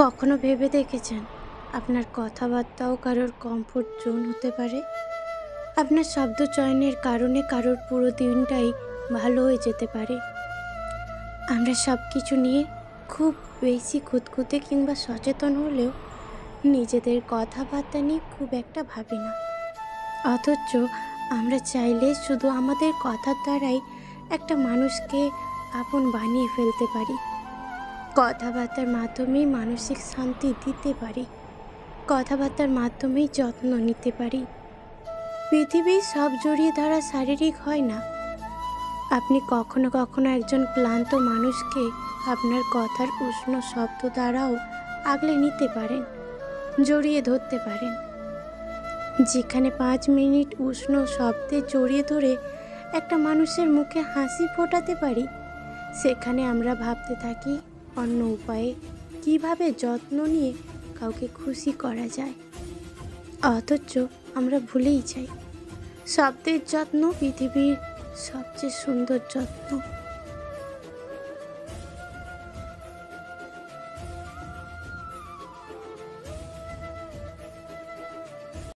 কখনো ভেবে দেখেছেন আপনার কথাবার্তাও কারোর কমফোর্ট জোন হতে পারে? আপনার শব্দ চয়নের কারণে কারোর পুরো দিনটাই ভালো হয়ে যেতে পারে। আমরা সব কিছু নিয়ে খুব বেশি খুঁতখুঁতে কিংবা সচেতন হলেও নিজেদের কথাবার্তা নিয়ে খুব একটা ভাবি না। অথচ আমরা চাইলে শুধু আমাদের কথার দ্বারাই একটা মানুষকে আপন বানিয়ে ফেলতে পারি। কথাবার্তার মাধ্যমেই মানসিক শান্তি দিতে পারি, কথাবার্তার মাধ্যমেই যত্ন নিতে পারি। পৃথিবীর সব জড়িয়ে ধরা শারীরিক হয় না। আপনি কখনো কখনো একজন ক্লান্ত মানুষকে আপনার কথার উষ্ণ শব্দ দ্বারাও আগলে নিতে পারেন, জড়িয়ে ধরতে পারেন। যেখানে 5 মিনিট উষ্ণ শব্দে জড়িয়ে ধরে একটা মানুষের মুখে হাসি ফোটাতে পারি, সেখানে আমরা ভাবতে থাকি অন্য উপায়ে কিভাবে যত্ন নিয়ে কাউকে খুশি করা যায়। অথচ আমরা ভুলেই যাই শব্দের যত্ন পৃথিবীর সবচেয়ে সুন্দর যত্ন।